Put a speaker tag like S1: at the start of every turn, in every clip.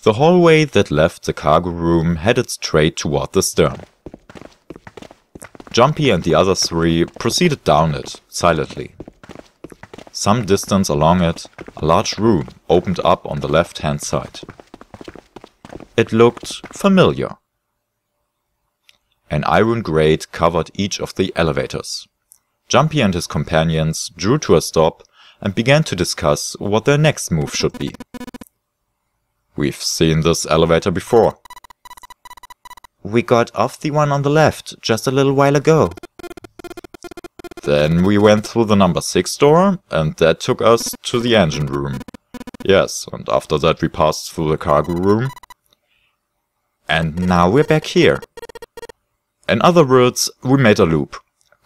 S1: The hallway that left the cargo room headed straight toward the stern. Jumpy and the other three proceeded down it, silently. Some distance along it, a large room opened up on the left-hand side. It looked familiar. An iron grate covered each of the elevators. Jumpy and his companions drew to a stop and began to discuss what their next move should be. "We've seen this elevator before."
S2: "We got off the one on the left just a little while ago."
S1: "Then we went through the number 6 door, and that took us to the engine room." "Yes, and after that we passed through the cargo room."
S2: "And now we're back here."
S1: "In other words, we made a loop.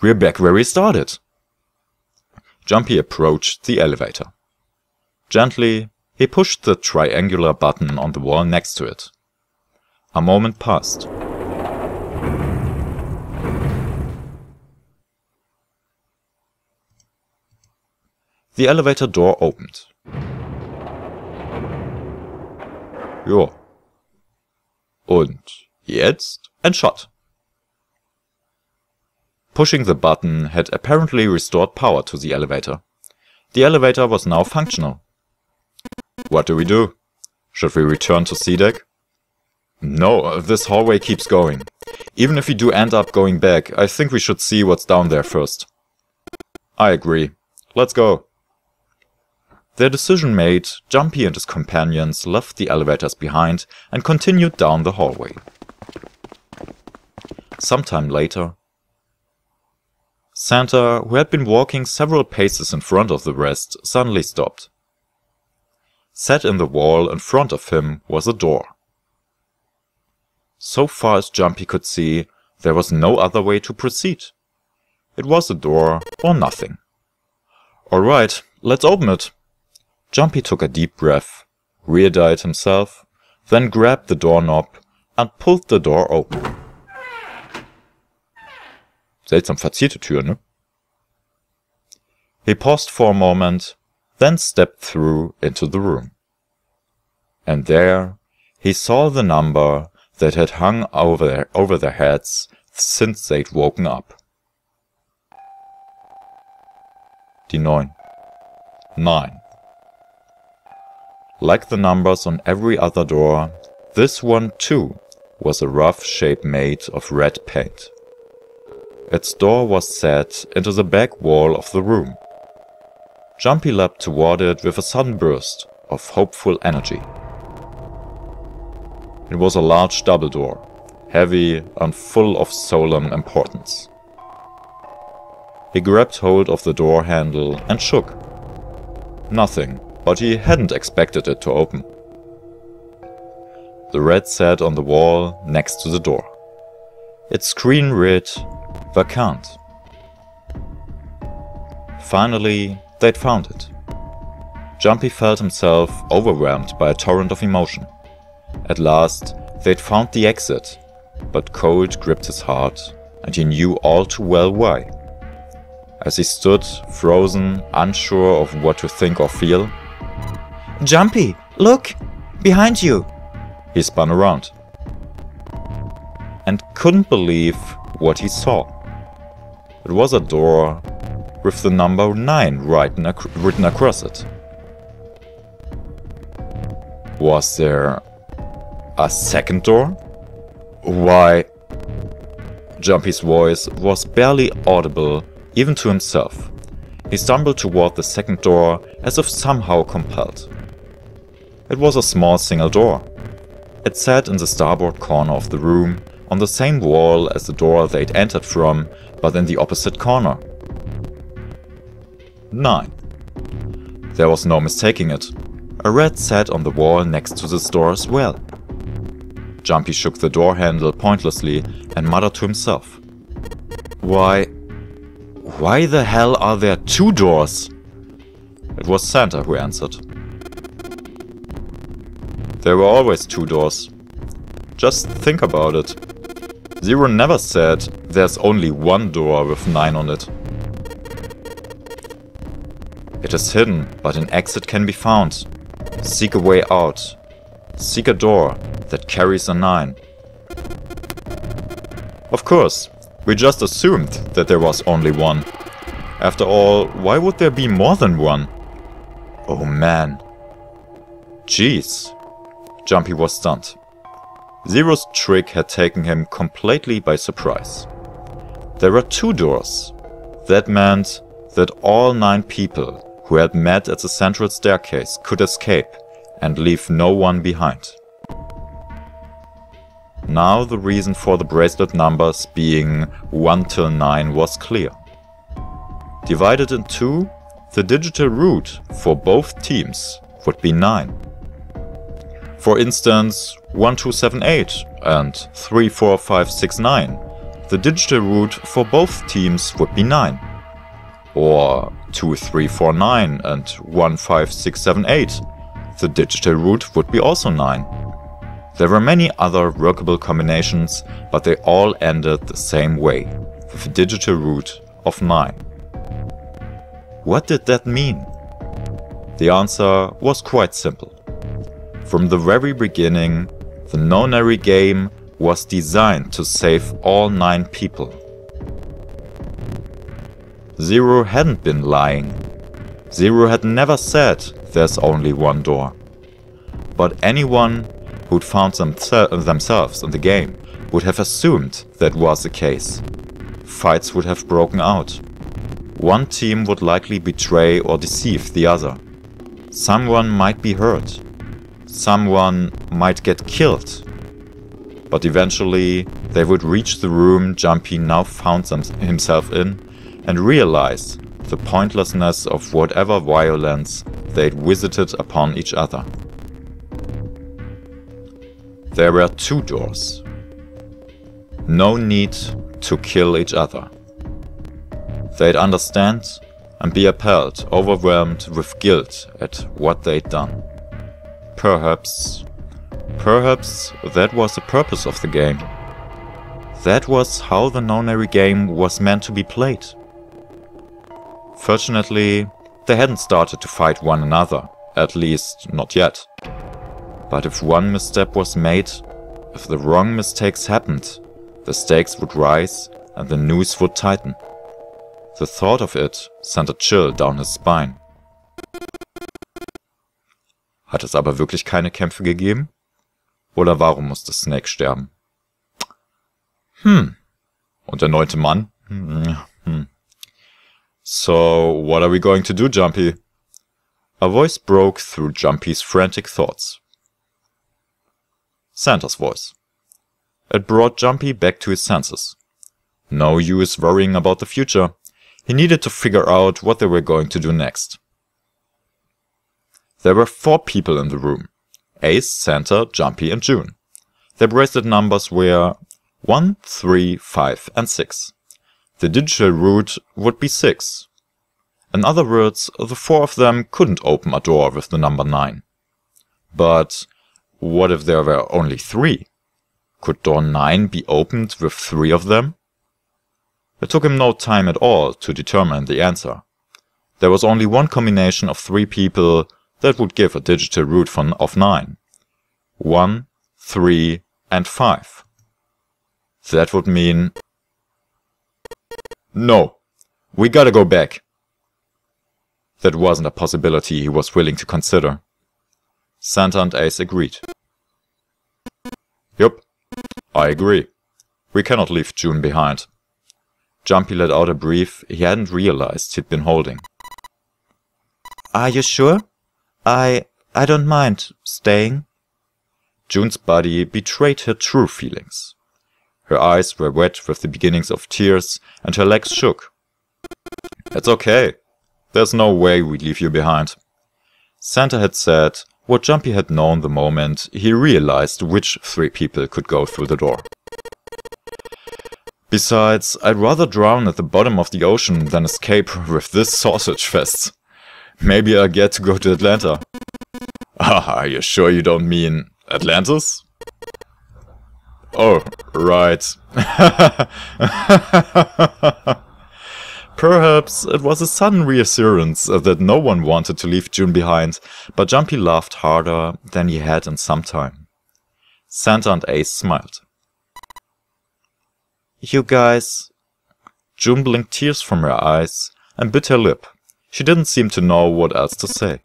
S1: We're back where we started." Jumpy approached the elevator. Gently, he pushed the triangular button on the wall next to it. A moment passed. The elevator door opened. Ja. Und jetzt and shut. Pushing the button had apparently restored power to the elevator. The elevator was now functional. "What do we do? Should we return to C deck?" "No, this hallway keeps going. Even if we do end up going back, I think we should see what's down there first." "I agree. Let's go." Their decision made, Jumpy and his companions left the elevators behind and continued down the hallway. Sometime later, Santa, who had been walking several paces in front of the rest, suddenly stopped. Set in the wall in front of him was a door. So far as Jumpy could see, there was no other way to proceed. It was a door or nothing. "Alright, let's open it." Jumpy took a deep breath, rear-eyed himself, then grabbed the doorknob and pulled the door open. Seltsam verzierte Tür, ne? He paused for a moment, then stepped through into the room. And there he saw the number that had hung over their heads since they'd woken up. Die 9. 9. Like the numbers on every other door, this one too was a rough shape made of red paint. Its door was set into the back wall of the room. Jumpy leapt toward it with a sudden burst of hopeful energy. It was a large double door, heavy and full of solemn importance. He grabbed hold of the door handle and shook. Nothing, but he hadn't expected it to open. The red sat on the wall next to the door. Its screen read, "Vacant." Finally, they'd found it. Jumpy felt himself overwhelmed by a torrent of emotion. At last, they'd found the exit, but cold gripped his heart, and he knew all too well why. As he stood, frozen, unsure of what to think or feel,
S2: "Jumpy, look! Behind you!"
S1: He spun around and couldn't believe what he saw. It was a door with the number 9 written across it. Was there a second door? Why? Jumpy's voice was barely audible even to himself. He stumbled toward the second door as if somehow compelled. It was a small single door. It sat in the starboard corner of the room, on the same wall as the door they'd entered from, but in the opposite corner. 9. There was no mistaking it. A rat sat on the wall next to this door as well. Jumpy shook the door handle pointlessly and muttered to himself. Why the hell are there 2 doors? It was Santa who answered. There were always 2 doors. Just think about it. Zero never said there's only one door with 9 on it. It is hidden, but an exit can be found. Seek a way out. Seek a door that carries a 9. Of course, we just assumed that there was only one. After all, why would there be more than one? Oh man. Jeez. Jumpy was stunned. Zero's trick had taken him completely by surprise. There were 2 doors. That meant that all 9 people who had met at the central staircase could escape and leave no one behind. Now the reason for the bracelet numbers being 1 till 9 was clear. Divided in 2, the digital root for both teams would be 9. For instance, 1, 2, 7, 8 and 3, 4, 5, 6, 9. The digital root for both teams would be 9. Or 2, 3, 4, 9 and 1, 5, 6, 7, 8. The digital root would be also 9. There were many other workable combinations, but they all ended the same way, with a digital root of 9. What did that mean? The answer was quite simple. From the very beginning, the nonary game was designed to save all 9 people. Zero hadn't been lying. Zero had never said there's only one door. But anyone who'd found themselves in the game would have assumed that was the case. Fights would have broken out. One team would likely betray or deceive the other. Someone might be hurt. Someone might get killed. But eventually they would reach the room Jumpy now found himself in and realize the pointlessness of whatever violence they'd visited upon each other. There were 2 doors. No need to kill each other. They'd understand and be appalled, overwhelmed with guilt at what they'd done. Perhaps that was the purpose of the game. That was how the nonary game was meant to be played. Fortunately, they hadn't started to fight one another, at least not yet. But if one misstep was made, if the wrong mistakes happened, the stakes would rise and the noose would tighten. The thought of it sent a chill down his spine. Hat es aber wirklich keine Kämpfe gegeben? Oder warum musste Snake sterben? Und der 9. Mann? So, what are we going to do, Jumpy? A voice broke through Jumpy's frantic thoughts. Santa's voice. It brought Jumpy back to his senses. No use worrying about the future. He needed to figure out what they were going to do next. There were 4 people in the room. Ace, Santa, Jumpy and June. Their bracelet numbers were 1, 3, 5 and 6. The digital root would be 6. In other words, the 4 of them couldn't open a door with the number 9. But what if there were only 3? Could door 9 be opened with 3 of them? It took him no time at all to determine the answer. There was only one combination of 3 people that would give a digital root of 9. 1, 3 and 5. That would mean... No, we gotta go back. That wasn't a possibility he was willing to consider. Santa and Ace agreed. Yup, I agree. We cannot leave June behind. Jumpy let out a breath he hadn't realized he'd been holding.
S2: Are you sure? I don't mind staying.
S1: June's body betrayed her true feelings. Her eyes were wet with the beginnings of tears and her legs shook. It's okay. There's no way we'd leave you behind. Santa had said what Jumpy had known the moment he realized which 3 people could go through the door. Besides, I'd rather drown at the bottom of the ocean than escape with this sausage fest. Maybe I'll get to go to Atlanta. Are you sure you don't mean Atlantis? Oh, right. Perhaps it was a sudden reassurance that no one wanted to leave June behind, but Jumpy laughed harder than he had in some time. Santa and Ace smiled.
S2: You guys...
S1: June blinked tears from her eyes and bit her lip. She didn't seem to know what else to say.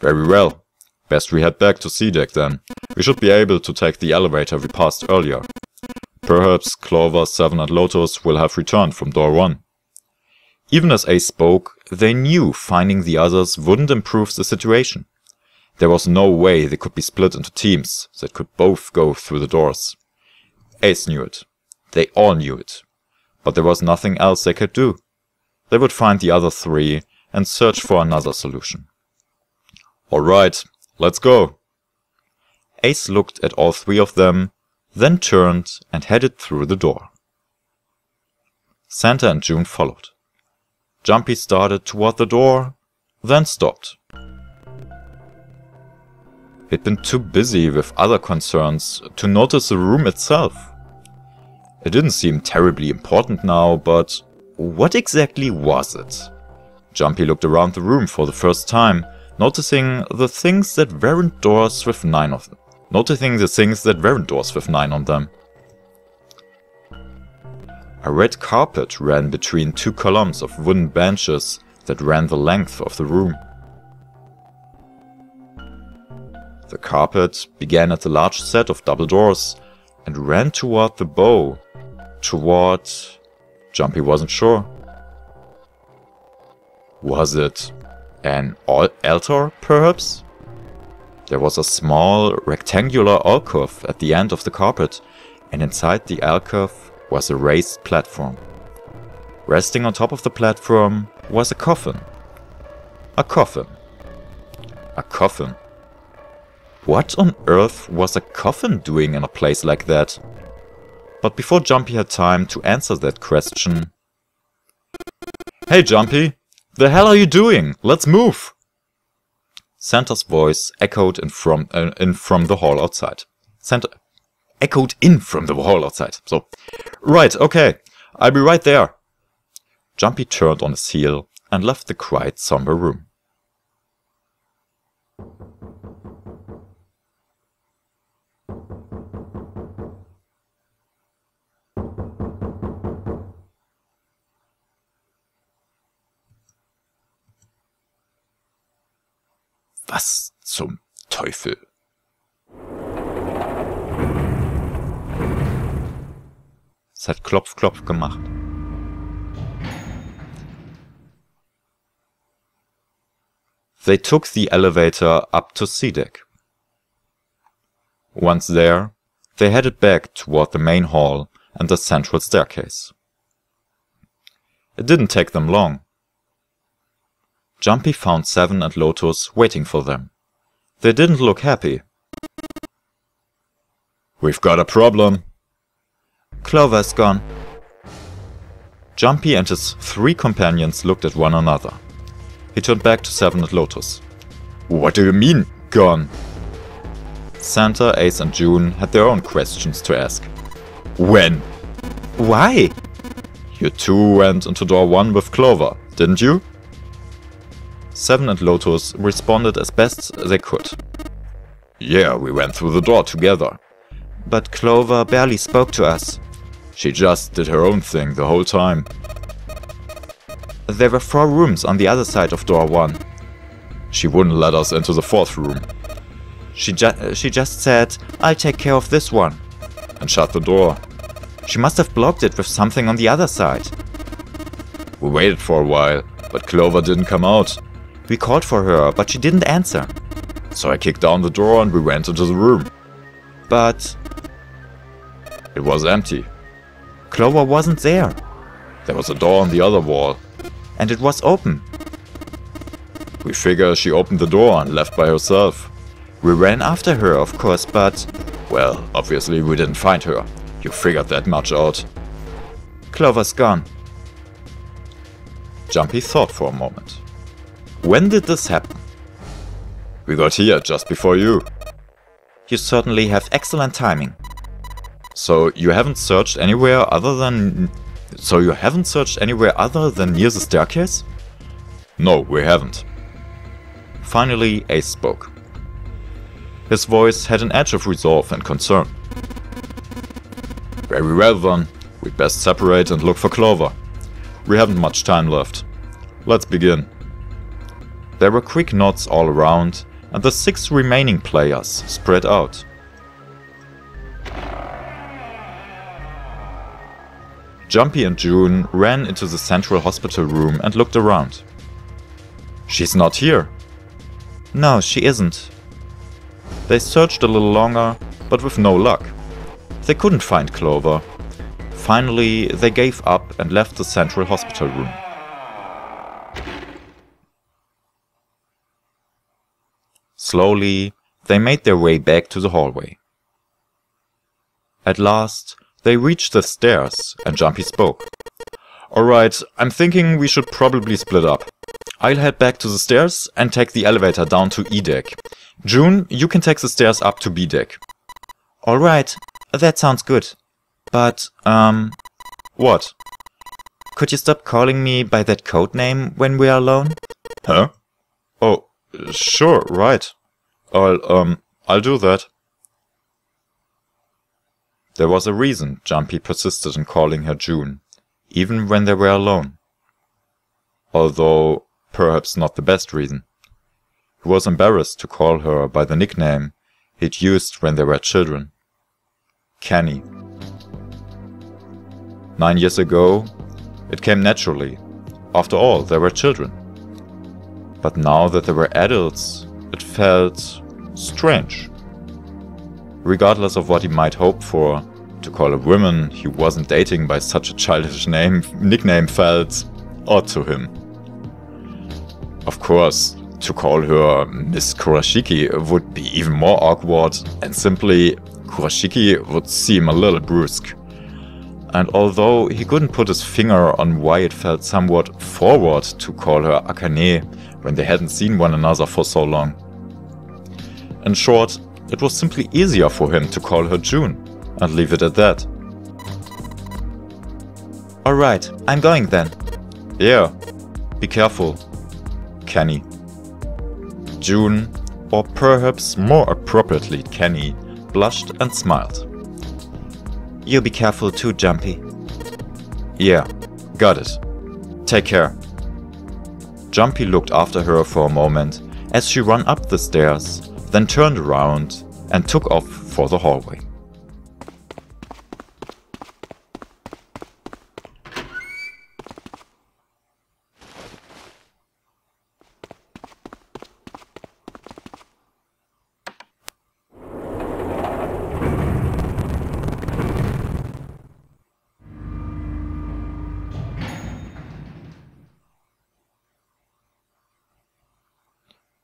S1: Very well. Best we head back to Seat then. We should be able to take the elevator we passed earlier. Perhaps Clover, Seven and Lotus will have returned from door 1. Even as Ace spoke, they knew finding the others wouldn't improve the situation. There was no way they could be split into teams that could both go through the doors. Ace knew it. They all knew it. But there was nothing else they could do. They would find the other 3 and search for another solution. Alright, let's go. Ace looked at all 3 of them, then turned and headed through the door. Santa and June followed. Jumpy started toward the door, then stopped. He'd been too busy with other concerns to notice the room itself. It didn't seem terribly important now, but what exactly was it? Jumpy looked around the room for the first time, noticing the things that weren't doors with 9 of them. On them. A red carpet ran between 2 columns of wooden benches that ran the length of the room. The carpet began at the large set of double doors and ran toward the bow. Toward... Jumpy wasn't sure. Was it an altar, perhaps? There was a small, rectangular alcove at the end of the carpet, and inside the alcove was a raised platform. Resting on top of the platform was a coffin. A coffin. A coffin. What on earth was a coffin doing in a place like that? But before Jumpy had time to answer that question... Hey Jumpy! The hell are you doing? Let's move! Santa's voice echoed in from the hall outside. Santa echoed in from the hall outside. So, right, okay, I'll be right there. Jumpy turned on his heel and left the quiet, somber room. Was zum Teufel? Es hat Klopf, Klopf gemacht. They took the elevator up to Seat. Once there, they headed back toward the main hall and the central staircase. It didn't take them long. Jumpy found Seven and Lotus waiting for them. They didn't look happy. We've got a problem.
S2: Clover's gone.
S1: Jumpy and his 3 companions looked at one another. He turned back to Seven and Lotus. What do you mean, gone? Santa, Ace and June had their own questions to ask. When?
S2: Why?
S1: You 2 went into door 1 with Clover, didn't you? Seven and Lotus responded as best they could. Yeah, we went through the door together.
S2: But Clover barely spoke to us.
S1: She just did her own thing the whole time.
S2: There were 4 rooms on the other side of door 1.
S1: She wouldn't let us into the 4th room.
S2: She just said, I'll take care of this one.
S1: And shut the door.
S2: She must have blocked it with something on the other side.
S1: We waited for a while, but Clover didn't come out.
S2: We called for her, but she didn't answer.
S1: So I kicked down the door and we went into the room.
S2: But...
S1: it was empty.
S2: Clover wasn't there.
S1: There was a door on the other wall.
S2: And it was open.
S1: We figure she opened the door and left by herself.
S2: We ran after her, of course, but...
S1: well, obviously we didn't find her. You figured that much out.
S2: Clover's gone.
S1: Jumpy thought for a moment. When did this happen? We got here just before you.
S2: You certainly have excellent timing.
S1: So you haven't searched anywhere other than So you haven't searched anywhere other than near the staircase? No, we haven't. Finally, Ace spoke. His voice had an edge of resolve and concern. Very well then, we'd best separate and look for Clover. We haven't much time left. Let's begin. There were quick nods all around, and the 6 remaining players spread out. Jumpy and June ran into the central hospital room and looked around. She's not here.
S2: No, she isn't.
S1: They searched a little longer, but with no luck. They couldn't find Clover. Finally, they gave up and left the central hospital room. Slowly, they made their way back to the hallway. At last, they reached the stairs and Jumpy spoke. Alright, I'm thinking we should probably split up. I'll head back to the stairs and take the elevator down to E deck. June, you can take the stairs up to B deck.
S2: Alright, that sounds good. But,
S1: What?
S2: could you stop calling me by that code name when we are alone?
S1: Huh? Oh, sure, right. I'll do that. There was a reason Jumpy persisted in calling her June, even when they were alone. Although, perhaps not the best reason. He was embarrassed to call her by the nickname he'd used when they were children. Kenny. 9 years ago, it came naturally. After all, they were children. But now that they were adults, it felt strange. Regardless of what he might hope for, to call a woman he wasn't dating by such a childish nickname felt odd to him. Of course, to call her Miss Kurashiki would be even more awkward, and simply Kurashiki would seem a little brusque. And although he couldn't put his finger on why it felt somewhat forward to call her Akane when they hadn't seen one another for so long. In short, it was simply easier for him to call her June, and leave it at that.
S2: Alright, I'm going then.
S1: Yeah, be careful, Kenny. June, or perhaps more appropriately Kenny, blushed and smiled.
S2: You be careful too, Jumpy.
S1: Yeah, got it. Take care. Jumpy looked after her for a moment as she ran up the stairs, then turned around and took off for the hallway.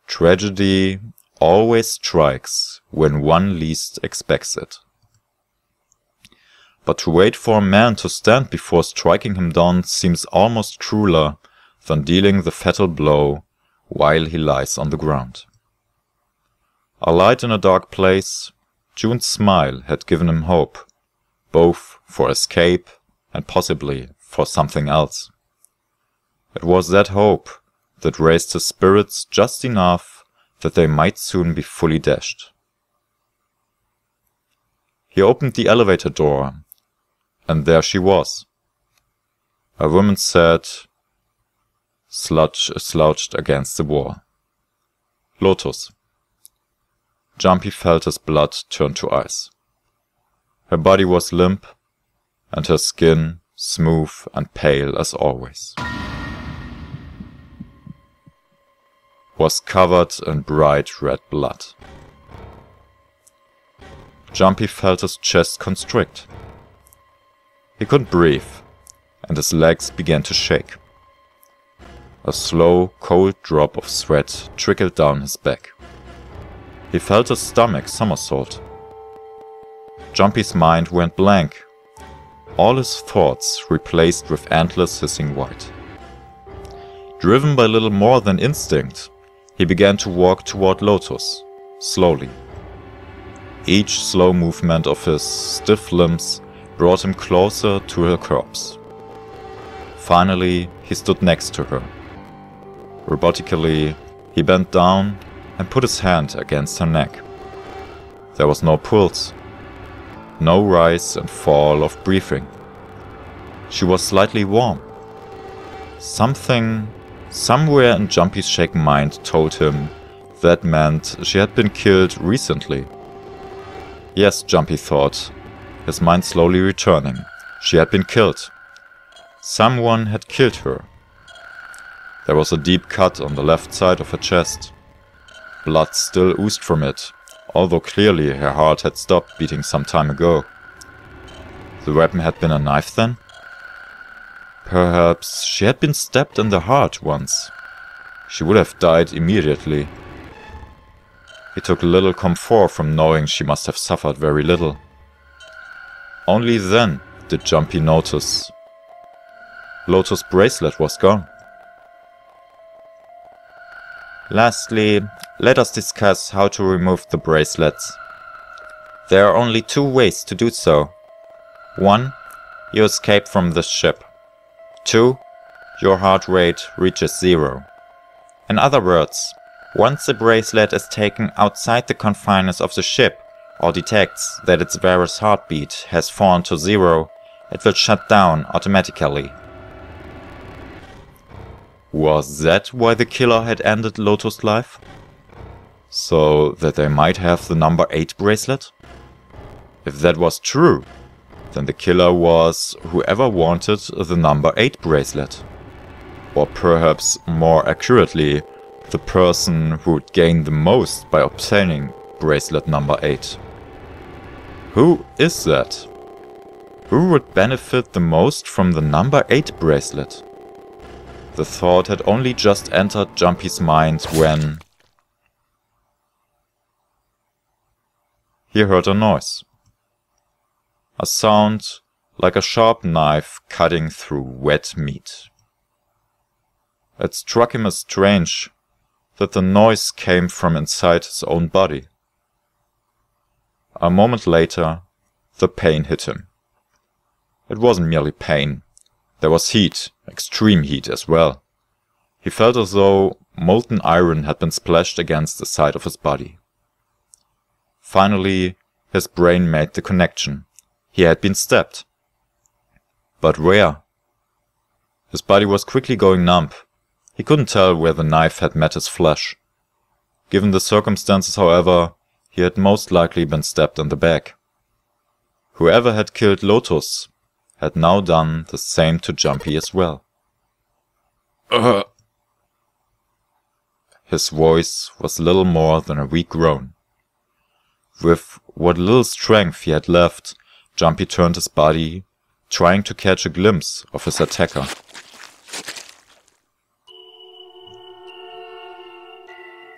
S1: Tragedy always strikes when one least expects it. But to wait for a man to stand before striking him down seems almost crueler than dealing the fatal blow while he lies on the ground. A light in a dark place, June's smile had given him hope, both for escape and possibly for something else. It was that hope that raised his spirits just enough that they might soon be fully dashed. He opened the elevator door, and there she was. A woman sat slouched against the wall. Lotus. Jumpy felt his blood turn to ice. Her body was limp, and her skin smooth and pale as always. Was covered in bright red blood. Jumpy felt his chest constrict. He couldn't breathe, and his legs began to shake. A slow, cold drop of sweat trickled down his back. He felt his stomach somersault. Jumpy's mind went blank, all his thoughts replaced with endless hissing white. Driven by little more than instinct, he began to walk toward Lotus, slowly. Each slow movement of his stiff limbs brought him closer to her corpse. Finally, he stood next to her. Robotically, he bent down and put his hand against her neck. There was no pulse, no rise and fall of breathing. She was slightly warm. Something, somewhere in Jumpy's shaken mind told him that meant she had been killed recently. Yes, Jumpy thought, his mind slowly returning. She had been killed. Someone had killed her. There was a deep cut on the left side of her chest. Blood still oozed from it, although clearly her heart had stopped beating some time ago. The weapon had been a knife then? Perhaps she had been stabbed in the heart once. She would have died immediately. He took little comfort from knowing she must have suffered very little. Only then did Jumpy notice Lotus' bracelet was gone.
S2: Lastly, let us discuss how to remove the bracelets. There are only two ways to do so. 1. You escape from the ship. 2. Your heart rate reaches 0. In other words, once the bracelet is taken outside the confines of the ship, or detects that its wearer's heartbeat has fallen to 0, it will shut down automatically.
S1: Was that why the killer had ended Lotus' life? So that they might have the number 8 bracelet? If that was true, then the killer was whoever wanted the number 8 bracelet. Or perhaps more accurately, the person who would gain the most by obtaining bracelet number 8. Who is that? Who would benefit the most from the number 8 bracelet? The thought had only just entered Jumpy's mind when he heard a noise. A sound like a sharp knife cutting through wet meat. It struck him as strange that the noise came from inside his own body. A moment later, the pain hit him. It wasn't merely pain. There was heat, extreme heat as well. He felt as though molten iron had been splashed against the side of his body. Finally, his brain made the connection. He had been stabbed. But where? His body was quickly going numb. He couldn't tell where the knife had met his flesh. Given the circumstances, however, he had most likely been stabbed in the back. Whoever had killed Lotus had now done the same to Jumpy as well. His voice was little more than a weak groan. With what little strength he had left, Jumpy turned his body, trying to catch a glimpse of his attacker.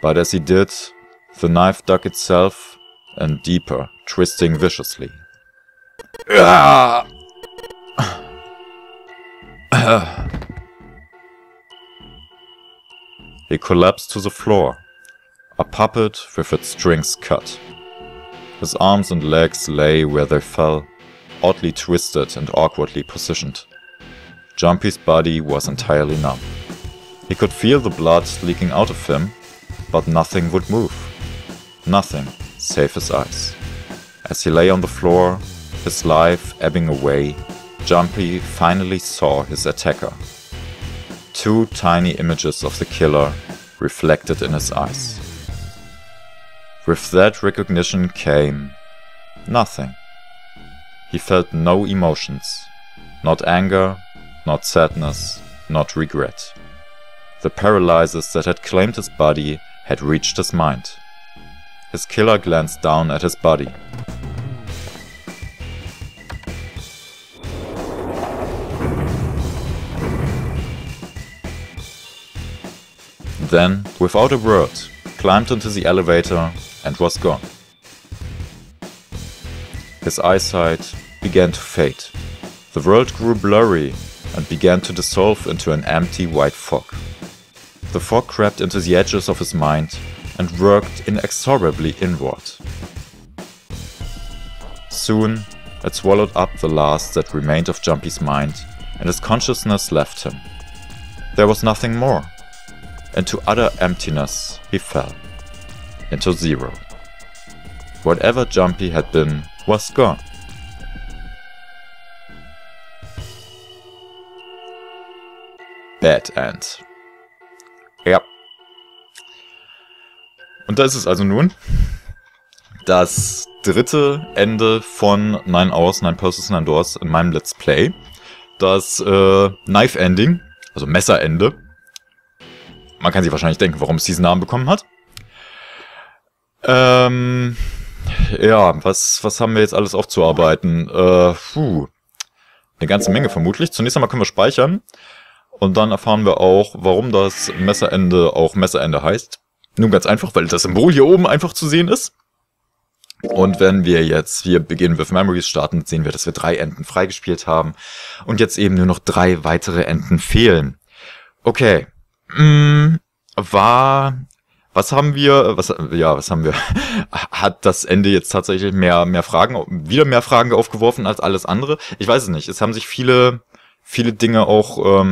S1: But as he did, the knife dug itself in deeper, twisting viciously. He collapsed to the floor, a puppet with its strings cut. His arms and legs lay where they fell, oddly twisted and awkwardly positioned. Jumpy's body was entirely numb. He could feel the blood leaking out of him, but nothing would move. Nothing, save his eyes. As he lay on the floor, his life ebbing away, Jumpy finally saw his attacker. Two tiny images of the killer reflected in his eyes. With that recognition came nothing. He felt no emotions, not anger, not sadness, not regret. The paralysis that had claimed his body had reached his mind. His killer glanced down at his body. Then, without a word, climbed into the elevator and was gone. His eyesight began to fade. The world grew blurry and began to dissolve into an empty white fog. The fog crept into the edges of his mind and worked inexorably inward. Soon, it swallowed up the last that remained of Jumpy's mind and his consciousness left him. There was nothing more. Into utter emptiness he fell. Into zero. Whatever Jumpy had been was gone. Bad End. Ja. Und da ist es also nun. Das dritte Ende von Nine Hours, Nine Purses, Nine Doors in meinem Let's Play. Das Knife Ending, also Messerende. Man kann sich wahrscheinlich denken, warum es diesen Namen bekommen hat. Ja, was haben wir jetzt alles aufzuarbeiten? Eine ganze Menge vermutlich. Zunächst einmal können wir speichern. Und dann erfahren wir auch, warum das Messerende auch Messerende heißt. Nun ganz einfach, weil das Symbol hier oben einfach zu sehen ist. Und wenn wir jetzt hier Begin with Memories starten, sehen wir, dass wir 3 Enden freigespielt haben. Und jetzt eben nur noch 3 weitere Enden fehlen. Okay. Was haben wir? Hat das Ende jetzt tatsächlich wieder mehr Fragen aufgeworfen als alles andere? Ich weiß es nicht. Es haben sich viele Dinge auch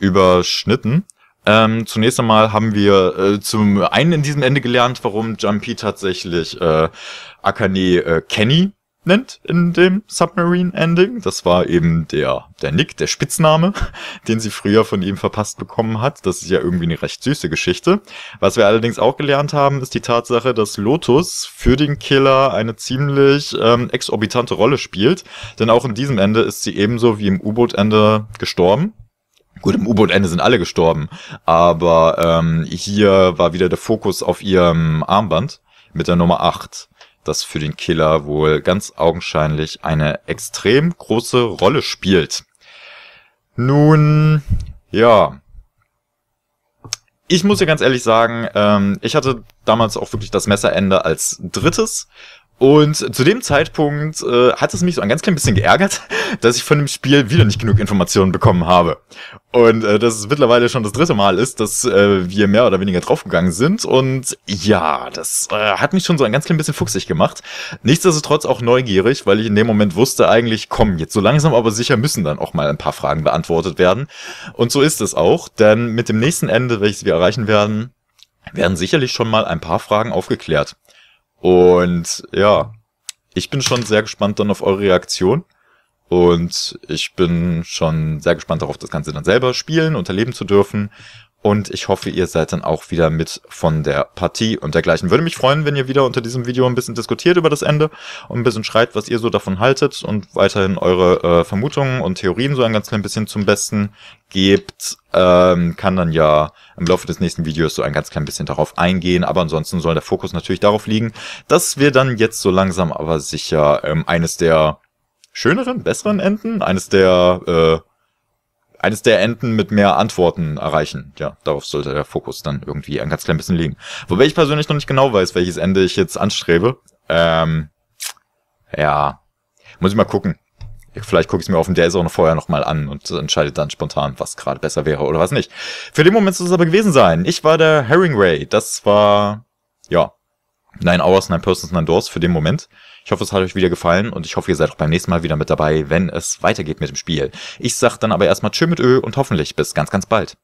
S1: überschnitten. Zunächst einmal haben wir zum einen in diesem Ende gelernt, warum Jumpy tatsächlich Akane Kenny nennt in dem Submarine-Ending. Das war eben der Nick, der Spitzname, den sie früher von ihm verpasst bekommen hat. Das ist ja irgendwie eine recht süße Geschichte. Was wir allerdings auch gelernt haben, ist die Tatsache, dass Lotus für den Killer eine ziemlich exorbitante Rolle spielt. Denn auch in diesem Ende ist sie ebenso wie im U-Boot-Ende gestorben. Gut, im U-Boot-Ende sind alle gestorben, aber hier war wieder der Fokus auf ihrem Armband mit der Nummer 8, das für den Killer wohl ganz augenscheinlich eine extrem große Rolle spielt. Nun, ja. Ich muss ja ganz ehrlich sagen, ich hatte damals auch wirklich das Messerende als drittes. Und zu dem Zeitpunkt hat es mich so ein ganz klein bisschen geärgert, dass ich von dem Spiel wieder nicht genug Informationen bekommen habe. Und dass es mittlerweile schon das 3. Mal ist, dass wir mehr oder weniger draufgegangen sind. Und ja, das hat mich schon so ein ganz klein bisschen fuchsig gemacht. Nichtsdestotrotz auch neugierig, weil ich in dem Moment wusste eigentlich, komm, jetzt so langsam aber sicher müssen dann auch mal ein paar Fragen beantwortet werden. Und so ist es auch, denn mit dem nächsten Ende, welches wir erreichen werden, werden sicherlich schon mal ein paar Fragen aufgeklärt. Und ja, ich bin schon sehr gespannt dann auf eure Reaktion. Und ich bin schon sehr gespannt darauf, das Ganze dann selber spielen und erleben zu dürfen. Und ich hoffe, ihr seid dann auch wieder mit von der Partie und dergleichen. Würde mich freuen, wenn ihr wieder unter diesem Video ein bisschen diskutiert über das Ende und ein bisschen schreibt, was ihr so davon haltet und weiterhin eure Vermutungen und Theorien so ein ganz klein bisschen zum Besten gebt. Kann dann ja im Laufe des nächsten Videos so ein ganz klein bisschen darauf eingehen. Aber ansonsten soll der Fokus natürlich darauf liegen, dass wir dann jetzt so langsam aber sicher eines der schöneren, besseren Enden, eines der Enden mit mehr Antworten erreichen. Ja, darauf sollte der Fokus dann irgendwie ein ganz klein bisschen liegen. Wobei ich persönlich noch nicht genau weiß, welches Ende ich jetzt anstrebe. Ja, muss ich mal gucken. Vielleicht gucke ich es mir auf dem DS auch noch vorher nochmal an und entscheide dann spontan, was gerade besser wäre oder was nicht. Für den Moment soll es aber gewesen sein. Ich war der Heringway. Das war, ja, 9 Hours, 9 Persons, 9 Doors für den Moment. Ich hoffe, es hat euch wieder gefallen und ich hoffe, ihr seid auch beim nächsten Mal wieder mit dabei, wenn es weitergeht mit dem Spiel. Ich sag dann aber erstmal Tschö mit Ö und hoffentlich bis ganz, ganz bald.